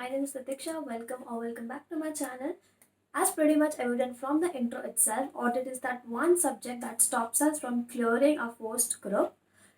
my name is Pratiksha. Welcome back to my channel. As pretty much evident from the intro itself, audit is that one subject that stops us from clearing our first group.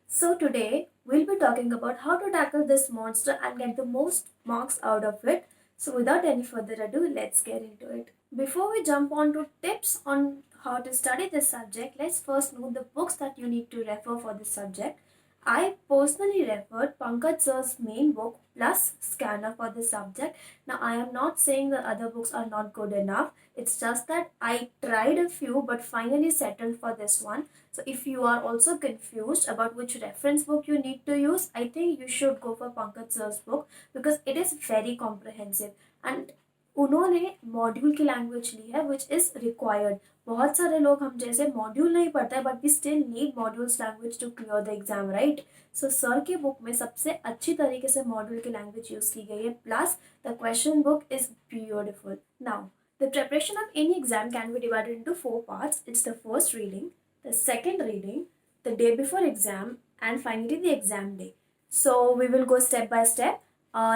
So today we'll be talking about how to tackle this monster and get the most marks out of it. So without any further ado, let's get into it. Before we jump on to tips on how to study this subject, let's first know the books that you need to refer for this subject. I personally referred Pankaj sir's main book plus Scanner for this subject. Now, I am not saying the other books are not good enough. It's just that I tried a few but finally settled for this one. So, if you are also confused about which reference book you need to use, I think you should go for Pankaj sir's book because it is very comprehensive. And उन्होंने module की language ली है which is required. बहुत सारे लोग हम जैसे module नहीं पढ़ते हैं but we still need modules language to clear the exam, right? So sir की बुक में सबसे अच्छी तरीके से मॉड्यूल की लैंग्वेज यूज की गई है, plus the question book is beautiful. Now the preparation of any exam can be divided into 4 parts. It's the first reading, the second reading, the day before exam, and finally the exam day. So we will go step by step.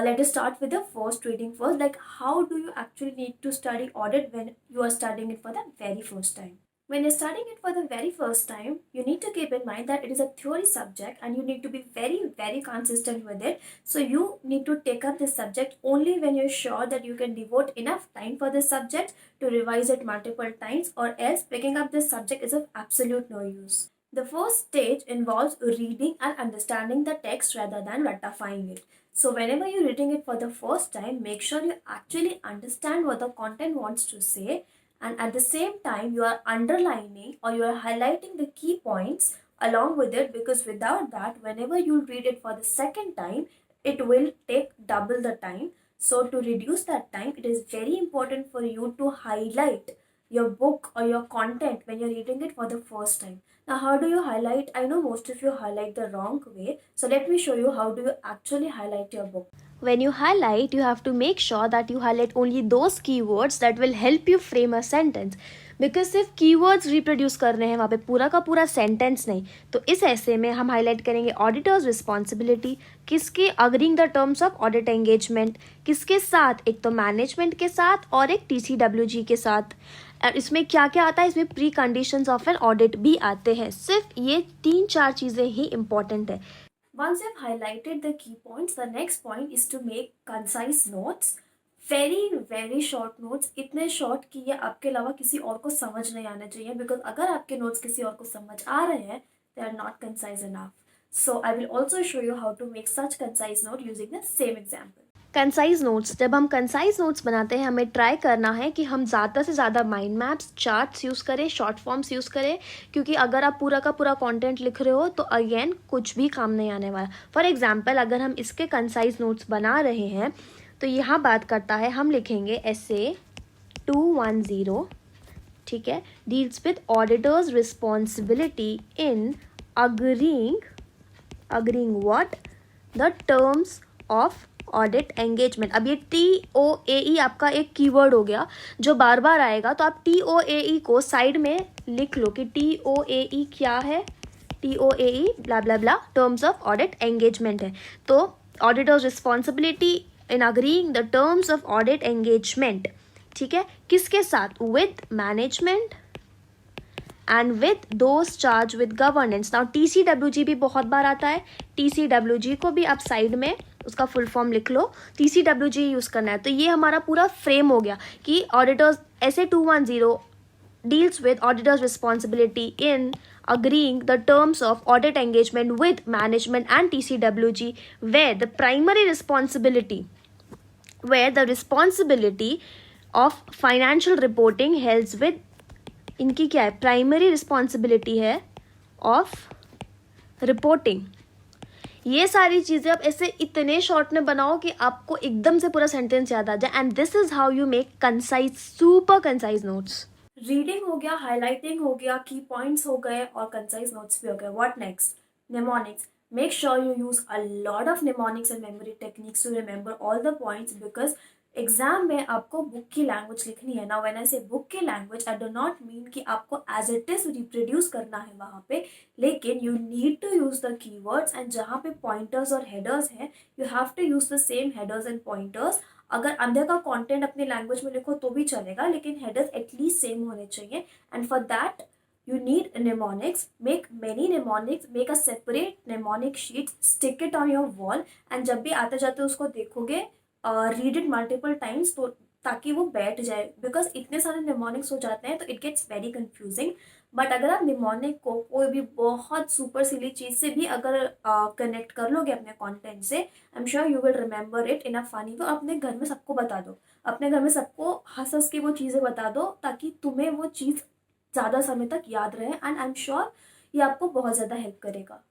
Let us start with the first reading first. Like, how do you actually need to study audit when you are studying it for the very first time? When you're studying it for the very first time, you need to keep in mind that it is a theory subject and you need to be very, very consistent with it. So you need to take up this subject only when you're sure that you can devote enough time for this subject to revise it multiple times, or else picking up this subject is of absolute no use. The first stage involves reading and understanding the text rather than ratifying it. So whenever you're reading it for the first time, make sure you actually understand what the content wants to say, and at the same time you are underlining or you are highlighting the key points along with it, because without that, whenever you read it for the second time, it will take double the time. So to reduce that time, it is very important for you to highlight your book or your content when you're reading it for the first time. Now, how do you highlight? I know most of you highlight the wrong way, so let me show you how do you actually highlight your book. When you highlight, you have to make sure that you highlight only those keywords that will help you frame a sentence. Because सिर्फ keywords reproduce कर रहे हैं वहाँ पे पूरा का पूरा sentence नहीं. तो इस ऐसे में हम हाईलाइट करेंगे ऑडिटर्स रिस्पॉन्सिबिलिटी, किसके agreeing the terms of audit engagement, किसके साथ, एक तो मैनेजमेंट के साथ और एक TCWG के साथ. इसमें क्या क्या आता है, इसमें pre conditions of an audit भी आते हैं. सिर्फ ये 3-4 चीज़ें ही इंपॉर्टेंट है. Once you've highlighted the key points, the next point is to make concise notes. very short notes. इतने short कि ये आपके अलावा किसी और को समझ नहीं आना चाहिए, because अगर आपके notes किसी और को समझ आ रहे हैं, they are not concise enough. So I will also show you how to make such concise note using the same example. Concise notes, जब हम कंसाइज नोट्स बनाते हैं हमें ट्राई करना है कि हम ज़्यादा से ज़्यादा माइंड मैप्स, चार्ट्स यूज़ करें, शॉर्ट फॉर्म्स यूज़ करें, क्योंकि अगर आप पूरा का पूरा कंटेंट लिख रहे हो तो अगेन कुछ भी काम नहीं आने वाला. फॉर एग्जांपल, अगर हम इसके कंसाइज नोट्स बना रहे हैं तो यहाँ बात करता है, हम लिखेंगे essay 210, ठीक है, deals with auditors responsibility in agreeing what, the terms of audit engagement. अब ये TOAE आपका एक कीवर्ड हो गया जो बार बार आएगा, तो आप TOAE को साइड में लिख लो कि TOAE क्या है. TOAE blah blah blah terms of audit engagement है. तो auditors responsibility in agreeing the terms of audit engagement, ठीक है, किसके साथ, with management and with those charge with governance. Now TCWG भी बहुत बार आता है. TCWG को भी आप साइड में उसका फुल फॉर्म लिख लो, TCWG यूज़ करना है. तो ये हमारा पूरा फ्रेम हो गया कि auditors essay 210 deals with auditors responsibility in agreeing the terms of audit engagement with management and TCWG, where the responsibility of financial reporting helps with, इनकी क्या है, प्राइमरी रिस्पॉन्सिबिलिटी है ऑफ रिपोर्टिंग. ये सारी चीज़ें आप ऐसे इतने शॉर्ट में बनाओ कि आपको एकदम से पूरा सेंटेंस याद आ जाए. And this is how you make concise, super concise notes. Reading हो गया, हाईलाइटिंग हो गया, की पॉइंट्स हो गए और कंसाइज नोट्स भी हो गए. What next? Mnemonics. Make sure you use a lot of mnemonics and memory techniques to remember all the points, because exam में आपको बुक की लैंग्वेज लिखनी है ना. व्हेन आई से बुक की language, I do not mean कि आपको एज इट इज रिप्रोड्यूस करना है वहाँ पे, लेकिन you need to use the keywords, and जहाँ पे पॉइंटर्स और हेडर्स हैं, you have to use the same headers and pointers. अगर अंदर का कंटेंट अपनी लैंग्वेज में लिखो तो भी चलेगा, लेकिन हेडर्स एटलीस्ट सेम होने चाहिए। And for that you need mnemonics. Make many mnemonics, make a separate mnemonic sheet, stick it on your wall, and जब भी आते जाते उसको देखोगे, रीड इट मल्टीपल टाइम्स, तो ताकि वो बैठ जाए, बिकॉज इतने सारे निमोनिक्स हो जाते हैं तो it gets very confusing. But अगर आप निमोनिक को कोई भी बहुत सुपर सिली चीज से भी अगर कनेक्ट कर लोगे अपने कंटेंट से, I am sure you will remember it in a funny way. अपने घर में सबको बता दो, अपने घर में सबको हंस हंस के वो चीज़ें बता दो, ताकि तुम्हें वो चीज़ ज़्यादा समय तक याद रहे, एंड आई एम श्योर ये आपको बहुत ज़्यादा हेल्प करेगा।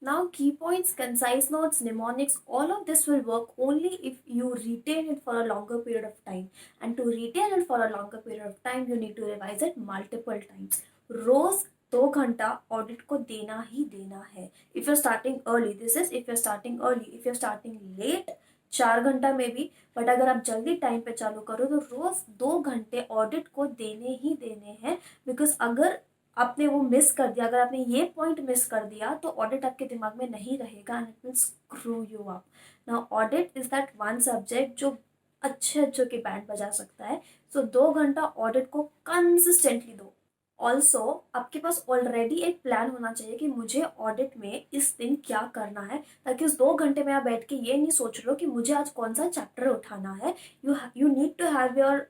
Now, key points, concise notes, mnemonics, all of this will work only if you retain it for a longer period of time. And to retain it for a longer period of time, you need to revise it multiple times. रोज 2 घंटा audit को देना ही देना है। If you starting early, this is if you starting early, if you starting late 4 घंटा में भी, but अगर आप जल्दी टाइम पे चालू करो तो रोज 2 घंटे ऑडिट को देने ही देने हैं। बिकॉज अगर आपने वो मिस कर दिया, अगर आपने ये पॉइंट मिस कर दिया, तो ऑडिट आपके दिमाग में नहीं रहेगा and it will screw you up. Now audit is that one subject जो अच्छे अच्छे की बैंड बजा सकता है। सो 2 घंटा ऑडिट को कंसिस्टेंटली दो। ऑल्सो आपके पास ऑलरेडी एक प्लान होना चाहिए कि मुझे ऑडिट में इस दिन क्या करना है, ताकि उस 2 घंटे में आप बैठ के ये नहीं सोच रहे हो कि मुझे आज कौन सा चैप्टर उठाना है। You need to have your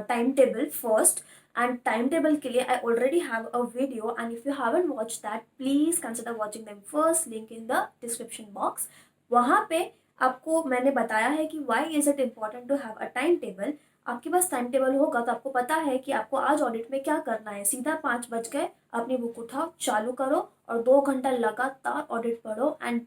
time table first. And time table के लिए I already have a video, and if you haven't watch that, please consider watching them first, link in the description box. वहाँ पे आपको मैंने बताया है कि why is it important to have a time table. आपके पास टाइम टेबल होगा तो आपको पता है कि आपको आज ऑडिट में क्या करना है। सीधा 5 बज गए, अपनी बुक उठाओ, चालू करो और 2 घंटा लगातार ऑडिट पढ़ो, and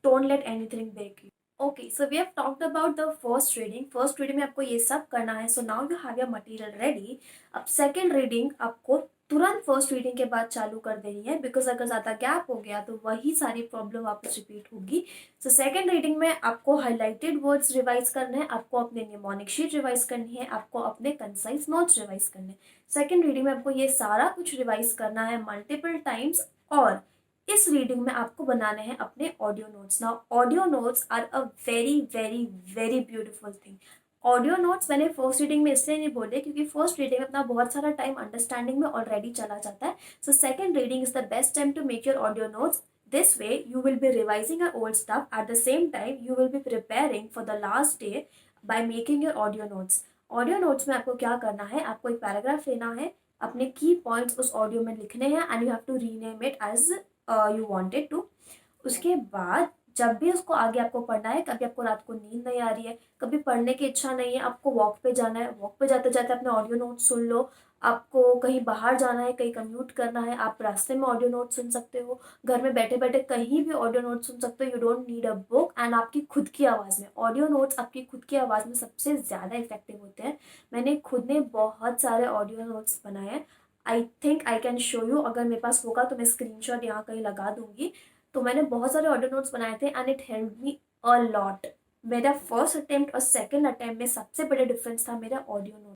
don't let anything break you. Okay, so we have talked about the first reading. First reading में आपको ये सब करना है। So now you have your material ready. अब सेकेंड रीडिंग आपको तुरंत फर्स्ट रीडिंग के बाद चालू कर देनी है, बिकॉज अगर ज़्यादा गैप हो गया तो वही सारी प्रॉब्लम वापस रिपीट होगी। सो सेकेंड रीडिंग में आपको हाईलाइटेड वर्ड्स रिवाइज करने हैं, आपको अपने निमोनिक शीट रिवाइज करनी है, आपको अपने कंसाइज नोट्स रिवाइज करने हैं। सेकेंड रीडिंग में आपको ये सारा कुछ रिवाइज करना है मल्टीपल टाइम्स, और इस रीडिंग में आपको बनाने हैं अपने audio notes. Now audio notes are a very very very beautiful thing. Audio notes मैंने फर्स्ट रीडिंग में इसलिए नहीं बोले क्योंकि फर्स्ट रीडिंग में अपना बहुत सारा टाइम अंडरस्टैंडिंग में ऑलरेडी चला जाता है। So second reading is the best time to make your audio notes. This way you will be revising your old stuff, at the same time you will be preparing for the last day by making your audio notes. Audio notes में आपको क्या करना है, आपको एक paragraph लेना है, अपने की पॉइंट्स उस ऑडियो में लिखने हैं, and you have to rename it as you wanted to. उसके बाद जब भी उसको आगे आपको पढ़ना है, कभी आपको रात को नींद नहीं आ रही है, कभी पढ़ने की इच्छा नहीं है, आपको वॉक पे जाना है, वॉक पे जाते जाते अपने ऑडियो नोट सुन लो। आपको कहीं बाहर जाना है, कहीं कम्यूट करना है, आप रास्ते में ऑडियो नोट सुन सकते हो। घर में बैठे बैठे कहीं भी ऑडियो नोट सुन सकते हो। You don't need a book, and आपकी खुद की आवाज़ में ऑडियो नोट्स आपकी खुद की आवाज़ में सबसे ज़्यादा इफेक्टिव होते हैं। मैंने खुद ने बहुत सारे ऑडियो नोट्स बनाए हैं। I think I can show you, अगर मेरे पास होगा तो मैं स्क्रीनशॉट यहाँ कहीं लगा दूंगी। तो मैंने बहुत सारे ऑडियो नोट्स बनाए थे and it help me a lot. मेरा फर्स्ट अटेम्प्ट और सेकंड अटेम्प्ट में सबसे बड़ा डिफरेंस था मेरा ऑडियो नोट।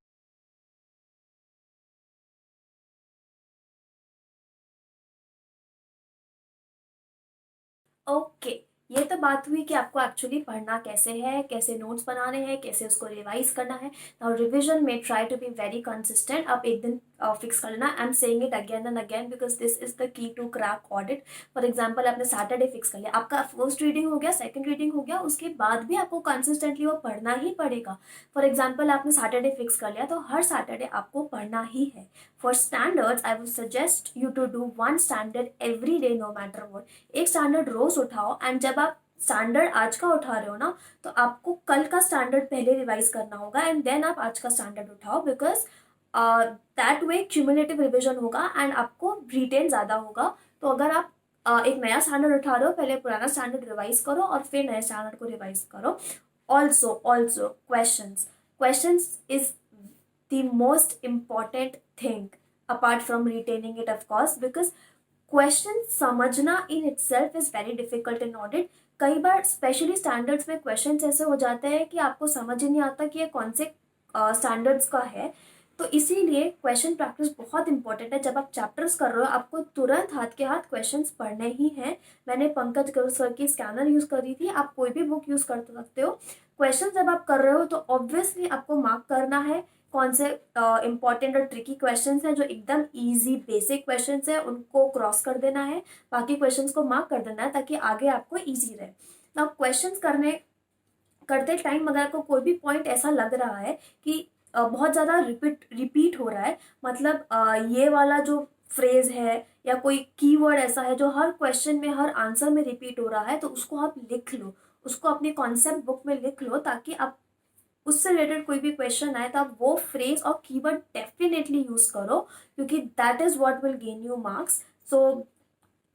ओके, ये तो बात हुई कि आपको एक्चुअली पढ़ना कैसे है, कैसे नोट्स बनाने हैं, कैसे उसको रिवाइज करना है। नाउ रिविजन में try to be very consistent. आप एक दिन फिक्स कर लेना। I am saying it again and again because this is the key to crack audit. For example, आपने सैटरडे फिक्स कर लिया, आपका फर्स्ट रीडिंग हो गया, सेकंड रीडिंग हो गया, उसके बाद भी आपको कंसिस्टेंटली वो पढ़ना ही पड़ेगा। फॉर एग्जाम्पल, आपने सैटरडे फिक्स कर लिया तो हर सैटरडे आपको पढ़ना ही है। For standards I would suggest you to do one standard every day no matter what. एक स्टैंडर्ड रोज उठाओ, एंड जब आप स्टैंडर्ड आज का उठा रहे हो ना, तो आपको कल का स्टैंडर्ड पहले रिवाइज करना होगा, एंड देन आप आज का स्टैंडर्ड उठाओ, because that way cumulative revision होगा एंड आपको रिटेन ज़्यादा होगा। तो अगर आप एक नया स्टैंडर्ड उठा रहे हो, पहले पुराना स्टैंडर्ड रिवाइज करो और फिर नए स्टैंडर्ड को रिवाइज करो। Also questions is the most important thing apart from retaining it, of course, because question समझना in itself is very difficult in audit. कई बार स्पेशली स्टैंडर्ड्स में क्वेश्चन ऐसे हो जाते हैं कि आपको समझ ही नहीं आता कि ये कौन से स्टैंडर्ड्स का है। तो इसीलिए क्वेश्चन प्रैक्टिस बहुत इंपॉर्टेंट है। जब आप चैप्टर्स कर रहे हो, आपको तुरंत हाथ के हाथ क्वेश्चंस पढ़ने ही हैं। मैंने पंकज सर की स्कैनर यूज़ करी थी, आप कोई भी बुक यूज़ कर सकते हो। क्वेश्चन जब आप कर रहे हो तो ऑब्वियसली आपको मार्क करना है कौन से इंपॉर्टेंट और ट्रिकी क्वेश्चंस हैं, जो एकदम इजी बेसिक क्वेश्चंस हैं उनको क्रॉस कर देना है, बाकी क्वेश्चंस को मार्क कर देना है ताकि आगे आपको इजी रहे। ना क्वेश्चंस करते टाइम अगर आपको कोई भी पॉइंट ऐसा लग रहा है कि बहुत ज़्यादा रिपीट हो रहा है, मतलब ये वाला जो फ्रेज है या कोई कीवर्ड ऐसा है जो हर क्वेश्चन में हर आंसर में रिपीट हो रहा है, तो उसको आप लिख लो, उसको अपनी कॉन्सेप्ट बुक में लिख लो, ताकि आप उससे रिलेटेड कोई भी क्वेश्चन आए तो आप वो फ्रेज और कीवर्ड डेफिनेटली यूज करो, क्योंकि that is what will gain you marks. So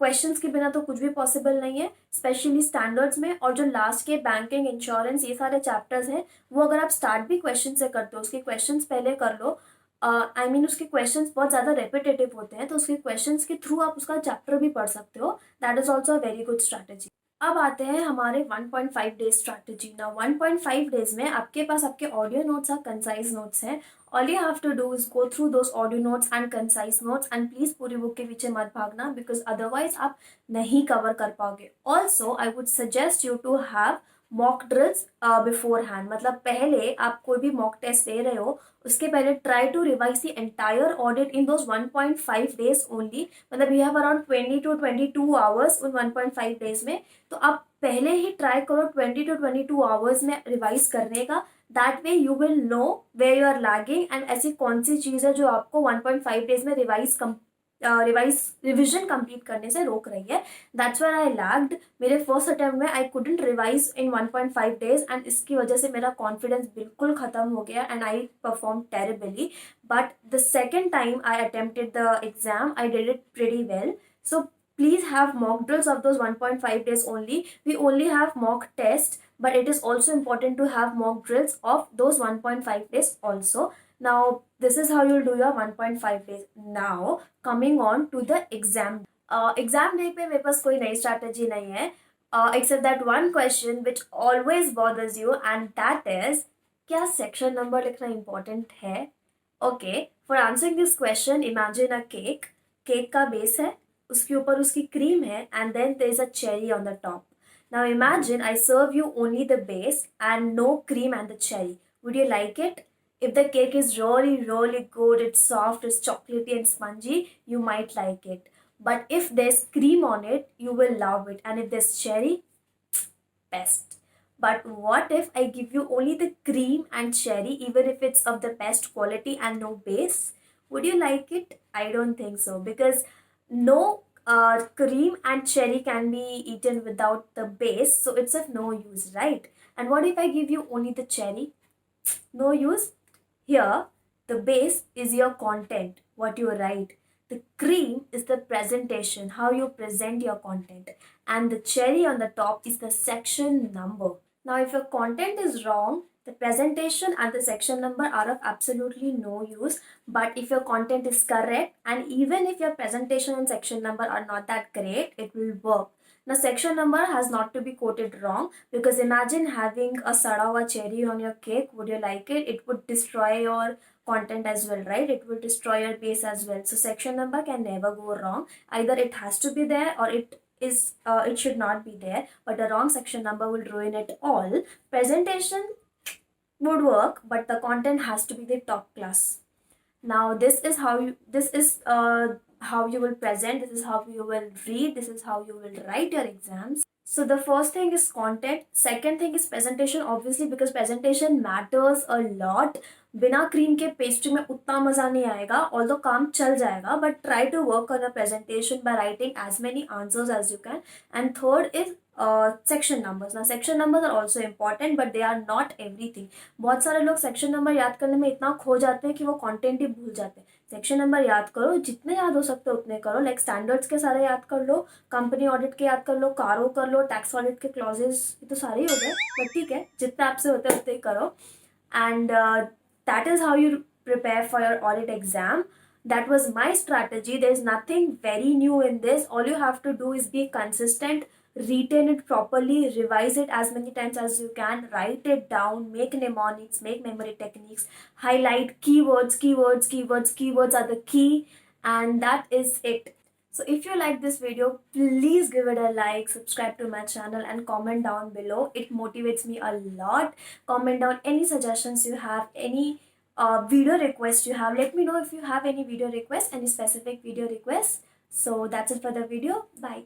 questions के बिना तो कुछ भी पॉसिबल नहीं है, स्पेशली स्टैंडर्ड्स में। और जो लास्ट के बैंकिंग, इंश्योरेंस, ये सारे चैप्टर्स हैं, वो अगर आप स्टार्ट भी क्वेश्चन से करते हो, उसके क्वेश्चंस पहले कर लो। आई मीन उसके क्वेश्चंस बहुत ज़्यादा रेपिटेटिव होते हैं, तो उसके क्वेश्चंस के थ्रू आप उसका चैप्टर भी पढ़ सकते हो। That is also a very good strategy. अब आते हैं हमारे 1.5 डेज स्ट्रैटेजी। ना 1.5 डेज में आपके पास आपके ऑडियो नोट्स और कंसाइज नोट्स हैं। All you have to do is go through those audio notes and concise notes, and please पूरी बुक के पीछे मत भागना, बिकॉज अदरवाइज आप नहीं कवर कर पाओगे। Also I would suggest you to have mock drills beforehand, मतलब पहले आप कोई भी मॉक टेस्ट दे रहे हो उसके पहले try to revise the entire audit in those 1.5 days only. मतलब you have around 20 to 22 hours उन 1.5 डेज में, तो आप पहले ही ट्राई करो 20 to 22 आवर्स में रिवाइज करने का। That way you will know where you are lagging and ऐसी कौन सी चीज़ है जो आपको 1.5 डेज में रिविजन कंप्लीट करने से रोक रही है। That's where I lagged. मेरे फर्स्ट अटेम्प्ट में I couldn't revise in 1.5 days, and इसकी वजह से मेरा कॉन्फिडेंस बिल्कुल खत्म हो गया and I perform terribly. But the second time I attempted the exam I did it pretty well. So please have mock drills of those 1.5 days only. We only have mock tests, but it is also important to have mock drills of those 1.5 days also. Now this is how you'll do your 1.5 days. Now coming on to the exam. Exam day पे मेरे पास कोई नई strategy नहीं है, except that one question which always bothers you, and that is, क्या section number लिखना important है? Okay, for answering this question, imagine a cake. Cake का बेस है, उसके ऊपर उसकी क्रीम है, and then there is a cherry on the top. Now imagine I serve you only the base and no cream and the cherry. Would you like it? If the cake is really, really good, it's soft, it's chocolatey and spongy, you might like it. But if there's cream on it, you will love it. And if there's cherry, best. But what if I give you only the cream and cherry, even if it's of the best quality and no base? Would you like it? I don't think so, because no cream and cherry can be eaten without the base, so it's of no use, right? And what if I give you only the cherry? No use. Here, the base is your content, what you write. The cream is the presentation, how you present your content. And the cherry on the top is the section number. Now, if your content is wrong, the presentation and the section number are of absolutely no use. But if your content is correct, and even if your presentation and section number are not that great, it will work. Now, section number has not to be quoted wrong, because imagine having a sada hua cherry on your cake. Would you like it? It would destroy your content as well, right? It will destroy your base as well. So section number can never go wrong. Either it has to be there, or it should not be there, but the wrong section number will ruin it all. Presentation would work, but the content has to be the top class. Now this is how you will present, this is how you will read, this is how you will write your exams. So the first thing is content, second thing is presentation, obviously, because presentation matters a lot. बिना cream के pastry में उतना मजा नहीं आएगा, although काम चल जाएगा, but try to work on a presentation by writing as many answers as you can. And third is section numbers. ना section numbers are also important, but they are not everything. बहुत सारे लोग section number याद करने में इतना खो जाते हैं कि वो कंटेंट ही भूल जाते हैं. सेक्शन नंबर याद करो, जितने याद हो सकते हो उतने करो. लाइक स्टैंडर्ड्स के सारे याद कर लो, कंपनी ऑडिट के याद कर लो, कारो कर लो, टैक्स ऑडिट के क्लॉजेस, ये तो सारे ही हो गए, बट ठीक है, जितने आपसे होते हैं उतने ही करो. And that is how you prepare for your audit exam. That was my strategy. There is nothing very new in this. All you have to do is be consistent, retain it properly, revise it as many times as you can, write it down, make mnemonics, make memory techniques, highlight keywords. Keywords are the key, and that is it. So if you like this video, please give it a like, subscribe to my channel and comment down below. It motivates me a lot. Comment down any suggestions you have, any video requests you have. Let me know if you have any video requests, any specific video requests. So that's it for the video. Bye.